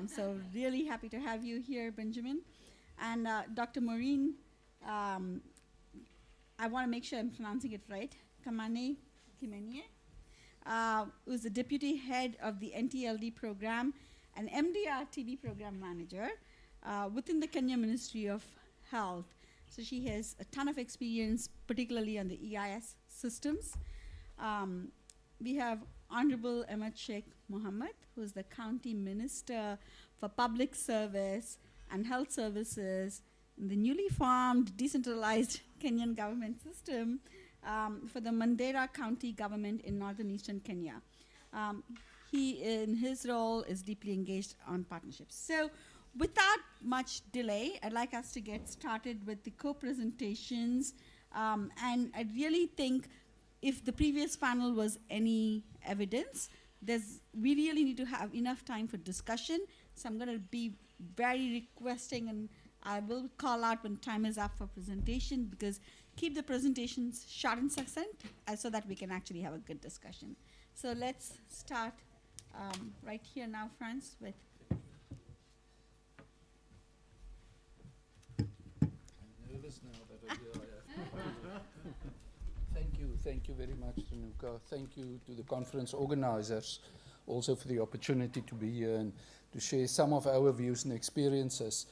So really happy to have you here, Benjamin. And Dr. Maureen, I want to make sure I'm pronouncing it right, Kamane Kimenie, who's the Deputy Head of the NTLD Program and MDR TB Program Manager within the Kenya Ministry of Health. So she has a ton of experience, particularly on the EIS systems. We have Honorable Ahmed Sheikh Mohammed, who is the County Minister for Public Service and Health Services in the newly formed decentralized Kenyan government system for the Mandera County government in northern eastern Kenya. He, in his role, is deeply engaged on partnerships. So without much delay, I'd like us to get started with the co-presentations. And I really think if the previous panel was any evidence, we really need to have enough time for discussion. So I'm going to be very requesting, and I will call out when time is up for presentation, because keep the presentations short and succinct so that we can actually have a good discussion. So let's start right here now, Frans, with. I'm nervous now that I Thank you very much, Renuka. Thank you to the conference organizers also for the opportunity to be here and to share some of our views and experiences.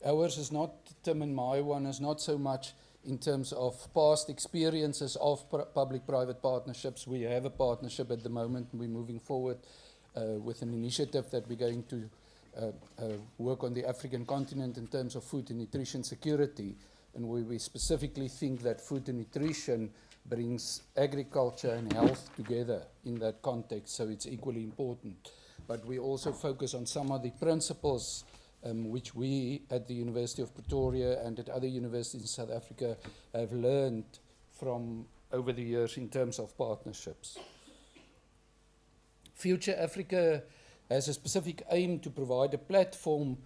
Ours is not, Tim and my one, is not so much in terms of past experiences of public-private partnerships. We have a partnership at the moment, and we're moving forward with an initiative that we're going to work on the African continent in terms of food and nutrition security, and where we specifically think that food and nutrition brings agriculture and health together in that context, so it's equally important. But we also focus on some of the principles which we at the University of Pretoria and at other universities in South Africa have learned from over the years in terms of partnerships. Future Africa has a specific aim to provide a platform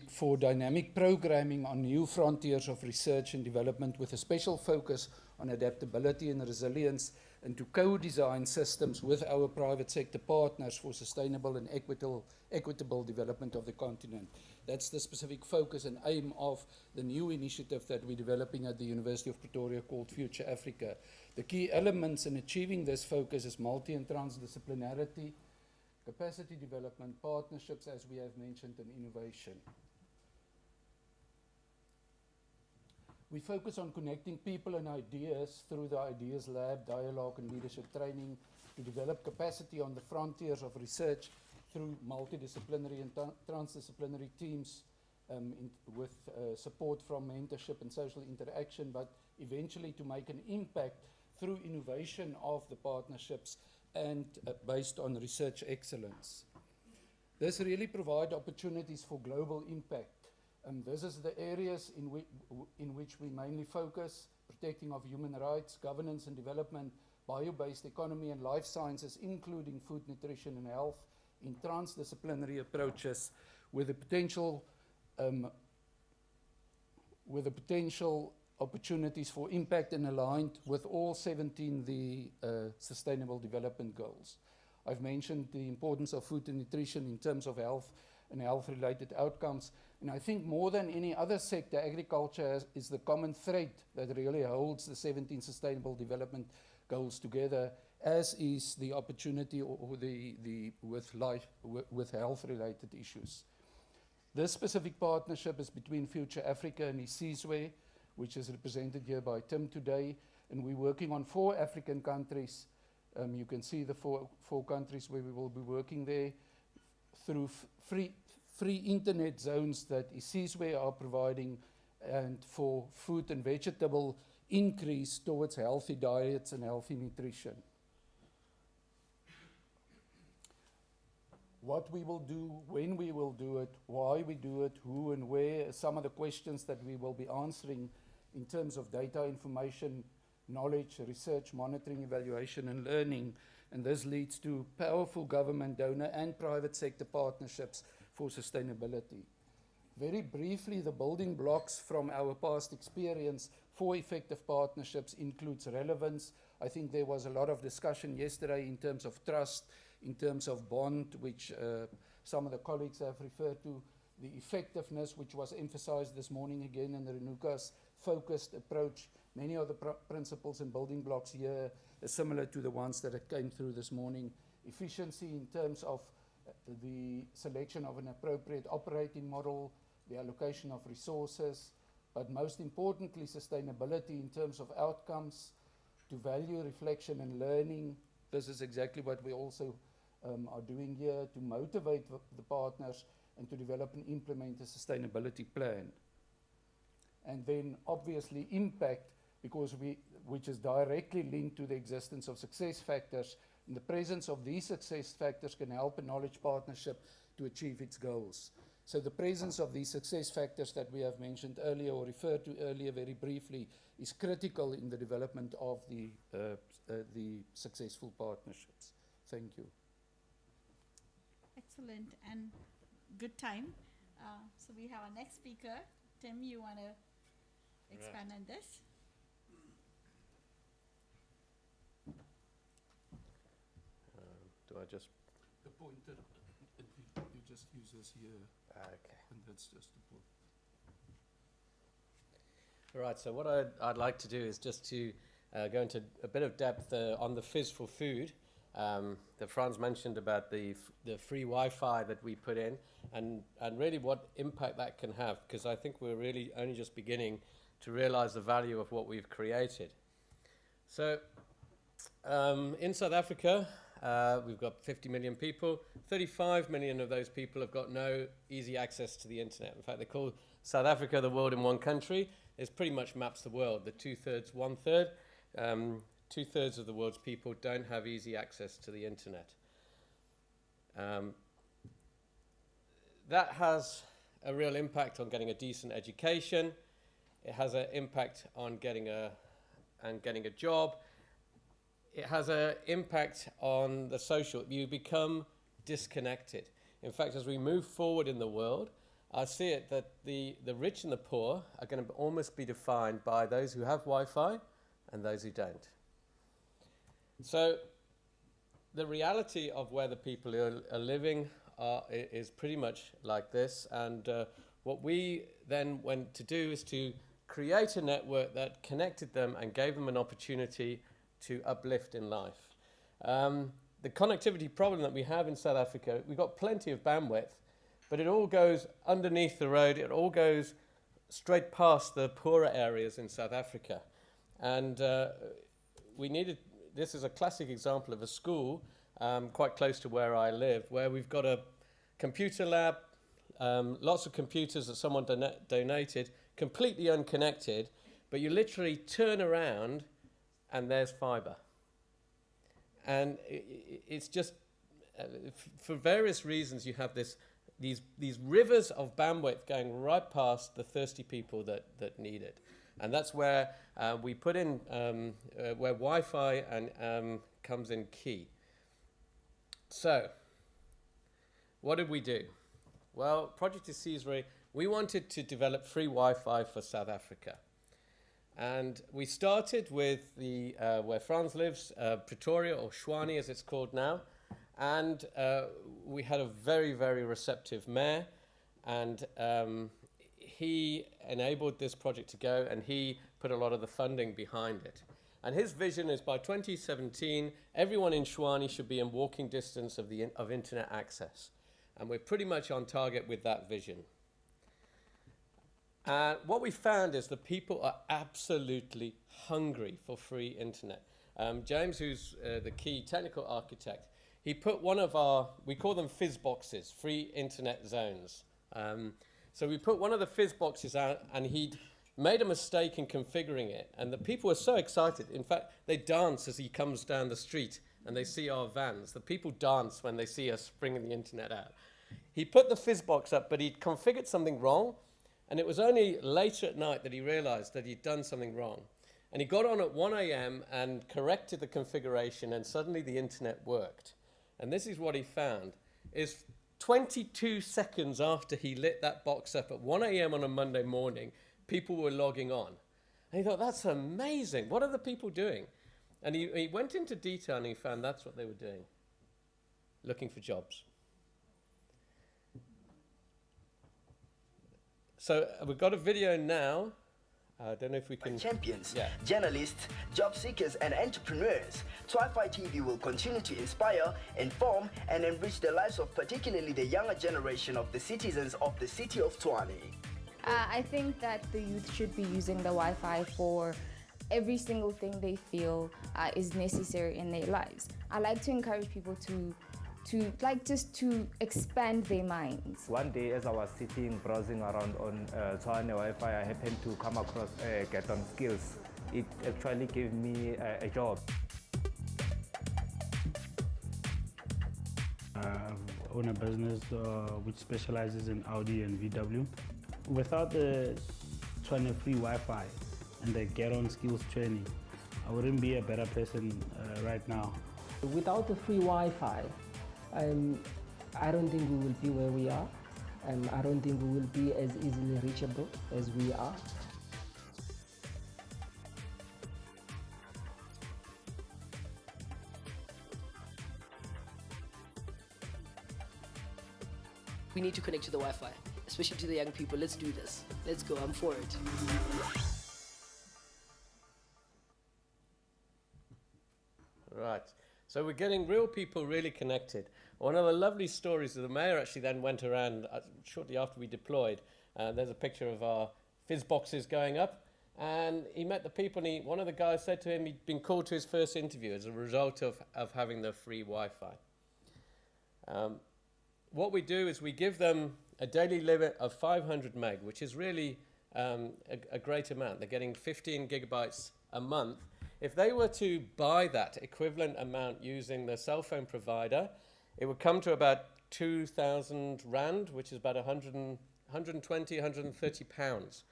for dynamic programming on new frontiers of research and development, with a special focus on adaptability and resilience, and to co-design systems with our private sector partners for sustainable and equitable development of the continent. That's the specific focus and aim of the new initiative that we're developing at the University of Pretoria called Future Africa. The key elements in achieving this focus is multi- and transdisciplinarity, capacity development, partnerships, as we have mentioned, and innovation. We focus on connecting people and ideas through the Ideas Lab, dialogue and leadership training to develop capacity on the frontiers of research through multidisciplinary and transdisciplinary teams with support from mentorship and social interaction, but eventually to make an impact through innovation of the partnerships and based on research excellence. This really provides opportunities for global impact. This is the areas in which we mainly focus: protecting of human rights, governance and development, bio-based economy and life sciences, including food, nutrition and health, in transdisciplinary approaches with the potential opportunities for impact and aligned with all 17 the Sustainable Development Goals. I've mentioned the importance of food and nutrition in terms of health and health-related outcomes. And I think more than any other sector, agriculture is the common thread that really holds the 17 Sustainable Development Goals together, as is the opportunity or with health-related issues. This specific partnership is between Future Africa and Isizwe, which is represented here by Tim today, and we're working on 4 African countries. You can see the four countries where we will be working there through free internet zones that Isizwe are providing, and for food and vegetable increase towards healthy diets and healthy nutrition. What we will do, when we will do it, why we do it, who and where, some of the questions that we will be answering in terms of data, information, knowledge, research, monitoring, evaluation and learning. And this leads to powerful government, donor and private sector partnerships for sustainability. Very briefly, the building blocks from our past experience for effective partnerships includes relevance. I think there was a lot of discussion yesterday in terms of trust, in terms of bond, which some of the colleagues have referred to, the effectiveness, which was emphasized this morning again in Renuka's focused approach. Many of the principles and building blocks here are similar to the ones that came through this morning. Efficiency in terms of the selection of an appropriate operating model, the allocation of resources, but most importantly, sustainability in terms of outcomes, to value, reflection, and learning. This is exactly what we also are doing here, to motivate the partners and to develop and implement a sustainability plan. And then obviously impact, which is directly linked to the existence of success factors. And the presence of these success factors can help a knowledge partnership to achieve its goals. So the presence of these success factors that we have mentioned earlier or referred to earlier very briefly is critical in the development of the successful partnerships. Thank you. Excellent and good time. So we have our next speaker. Tim, you want to expand on this? Do I just... The pointer, you just use this here. Okay. And that's just the point. All right, so what I'd like to do is just to go into a bit of depth on the Fizz for Food that Frans mentioned about the free Wi-Fi that we put in and really what impact that can have, because I think we're really only just beginning to realize the value of what we've created. So in South Africa, we've got 50 million people. 35 million of those people have got no easy access to the internet. In fact, they call South Africa the world in one country. It pretty much maps the world. The two-thirds, one-third. Two-thirds of the world's people don't have easy access to the internet. That has a real impact on getting a decent education. It has an impact on getting a job. It has an impact on the social. You become disconnected. In fact, as we move forward in the world, I see it that the rich and the poor are going to almost be defined by those who have Wi-Fi and those who don't. So the reality of where the people are living is pretty much like this. And what we then went to do is to create a network that connected them and gave them an opportunity to uplift in life. The connectivity problem that we have in South Africa, we've got plenty of bandwidth, but it all goes underneath the road. It all goes straight past the poorer areas in South Africa. And this is a classic example of a school quite close to where I live, where we've got a computer lab, lots of computers that someone donated, completely unconnected, but you literally turn around and there's fiber. And it's just, for various reasons, you have these rivers of bandwidth going right past the thirsty people that need it. And that's where we put in, where Wi-Fi comes in key. So, what did we do? Well, Project Isizwe, we wanted to develop free Wi-Fi for South Africa. And we started with where Frans lives, Pretoria, or Tshwane as it's called now. And we had a very, very receptive mayor. And he enabled this project to go, and he put a lot of the funding behind it. And his vision is by 2017, everyone in Tshwane should be in walking distance of internet access. And we're pretty much on target with that vision. What we found is that people are absolutely hungry for free internet. James, who's the key technical architect, he put one of we call them fizz boxes, free internet zones. So we put one of the fizz boxes out, and he'd made a mistake in configuring it. And the people were so excited. In fact, they dance as he comes down the street and they see our vans. The people dance when they see us bringing the internet out. He put the fizz box up, but he'd configured something wrong. And it was only later at night that he realized that he'd done something wrong. And he got on at 1 a.m. and corrected the configuration, and suddenly the internet worked. And this is what he found, is 22 seconds after he lit that box up at 1 a.m. on a Monday morning, people were logging on. And he thought, that's amazing. What are the people doing? And he went into detail, and he found that's what they were doing, looking for jobs. So we've got a video now. I don't know if we can... Champions, Yeah. journalists, job seekers and entrepreneurs. Wi-Fi TV will continue to inspire, inform and enrich the lives of particularly the younger generation of the citizens of the city of Tshwane. I think that the youth should be using the Wi-Fi for every single thing they feel is necessary in their lives. I like to encourage people to expand their minds. One day as I was sitting browsing around on Tshwane Wi-Fi, I happened to come across Get On Skills. It actually gave me a job. I own a business which specializes in Audi and VW. Without the Tshwane free Wi-Fi and the Get On Skills training, I wouldn't be a better person right now. Without the free Wi-Fi, I don't think we will be where we are. I don't think we will be as easily reachable as we are. We need to connect to the Wi-Fi, especially to the young people. Let's do this. Let's go. I'm for it. Right. So we're getting real people really connected. One of the lovely stories of the mayor actually then went around shortly after we deployed. There's a picture of our fizz boxes going up. And he met the people, and one of the guys said to him he'd been called to his first interview as a result of having the free Wi-Fi. What we do is we give them a daily limit of 500 meg, which is really a great amount. They're getting 15 gigabytes a month. If they were to buy that equivalent amount using the cell phone provider, it would come to about 2,000 rand, which is about 120, 130 pounds,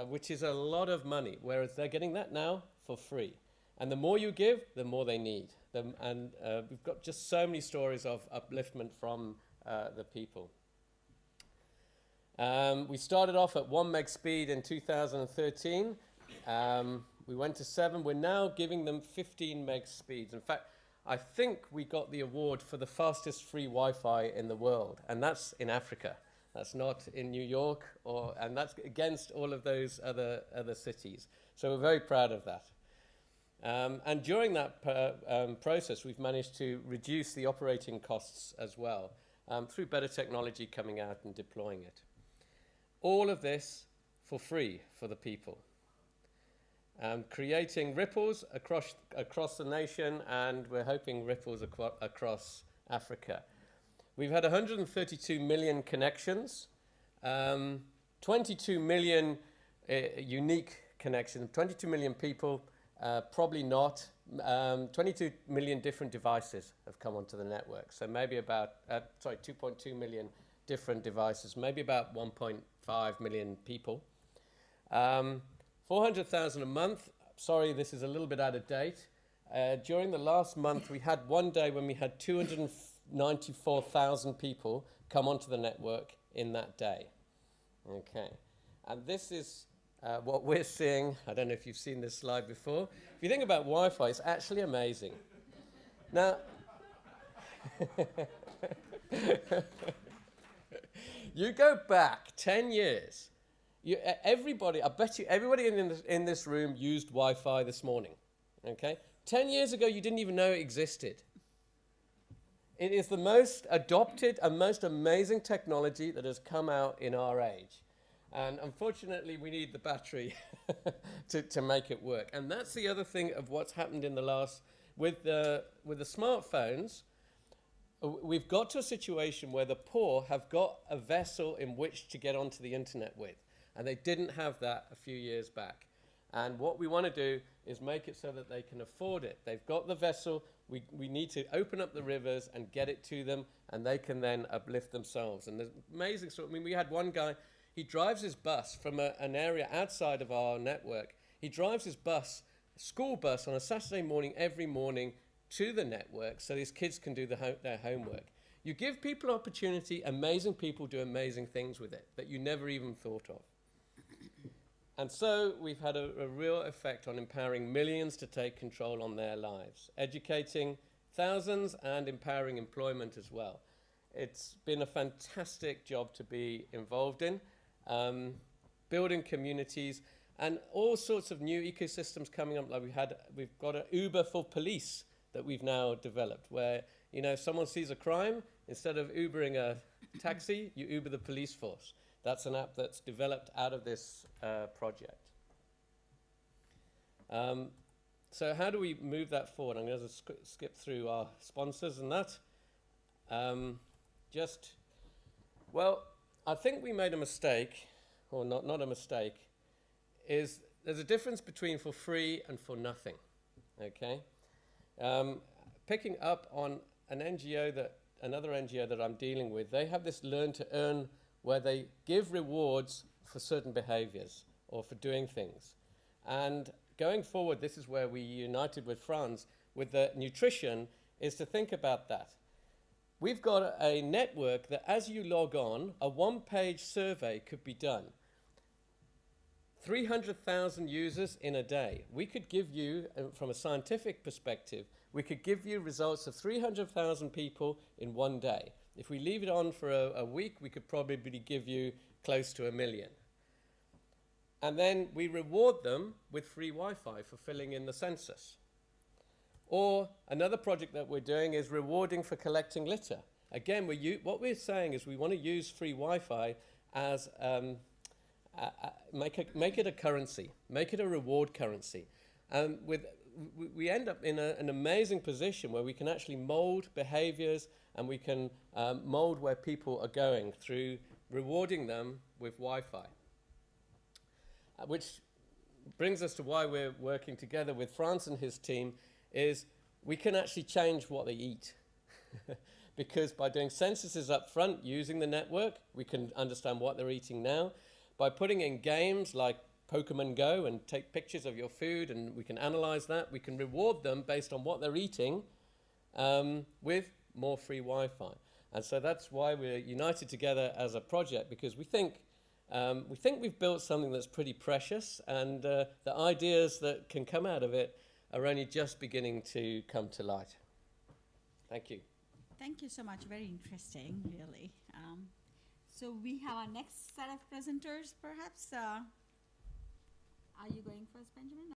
which is a lot of money, whereas they're getting that now for free. And the more you give, the more they need. We've got just so many stories of upliftment from the people. We started off at 1 meg speed in 2013. We went to 7. We're now giving them 15 meg speeds. In fact, I think we got the award for the fastest free Wi-Fi in the world, and that's in Africa. That's not in New York, and that's against all of those other cities. So we're very proud of that. And during that process, we've managed to reduce the operating costs as well through better technology coming out and deploying it. All of this for free for the people. Creating ripples across the nation, and we're hoping ripples across Africa. We've had 132 million connections, 22 million unique connections, 22 million people. Probably not. 22 million different devices have come onto the network. So maybe about, 2.2 million different devices, maybe about 1.5 million people. 400,000 a month. Sorry, this is a little bit out of date. During the last month, we had one day when we had 294,000 people come onto the network in that day. Okay. And this is what we're seeing. I don't know if you've seen this slide before. If you think about Wi-Fi, it's actually amazing. Now, you go back 10 years. Everybody, I bet you, everybody in this room used Wi-Fi this morning. Okay? 10 years ago, you didn't even know it existed. It is the most adopted and most amazing technology that has come out in our age. And unfortunately, we need the battery to make it work. And that's the other thing of what's happened in the last, with the smartphones, we've got to a situation where the poor have got a vessel in which to get onto the internet with. And they didn't have that a few years back. And what we want to do is make it so that they can afford it. They've got the vessel. We need to open up the rivers and get it to them, and they can then uplift themselves. And there's amazing story. I mean, we had one guy, he drives his bus from an area outside of our network. He drives his bus, school bus, on a Saturday morning, every morning, to the network so his kids can do their homework. You give people opportunity, amazing people do amazing things with it that you never even thought of. And so we've had a real effect on empowering millions to take control on their lives, educating thousands and empowering employment as well. It's been a fantastic job to be involved in, building communities and all sorts of new ecosystems coming up. Like we've got an Uber for police that we've now developed, where if someone sees a crime, instead of Ubering a taxi, you Uber the police force. That's an app that's developed out of this project. So how do we move that forward? I'm going to skip through our sponsors and that. I think we made a mistake, or not a mistake, is there's a difference between for free and for nothing, okay? Picking up on another NGO that I'm dealing with, they have this learn to earn where they give rewards for certain behaviors or for doing things. And going forward, this is where we united with Frans with the nutrition, is to think about that. We've got a network that as you log on, a one-page survey could be done. 300,000 users in a day. We could give you, from a scientific perspective, we could give you results of 300,000 people in one day. If we leave it on for a week, we could probably give you close to 1 million. And then we reward them with free Wi-Fi for filling in the census. Or another project that we're doing is rewarding for collecting litter. Again, what we're saying is we want to use free Wi-Fi as make it a currency, make it a reward currency. We end up in an amazing position where we can actually mold behaviors and we can mold where people are going through rewarding them with Wi-Fi. Which brings us to why we're working together with Frans and his team, is we can actually change what they eat. Because by doing censuses up front, using the network, we can understand what they're eating now. By putting in games like Pokemon Go and take pictures of your food and we can analyze that, we can reward them based on what they're eating with more free Wi-Fi. And so that's why we're united together as a project, because we think we've built something that's pretty precious, and the ideas that can come out of it are only just beginning to come to light. Thank you. Thank you so much. Very interesting, really. So we have our next set of presenters, perhaps. Are you going first, Benjamin?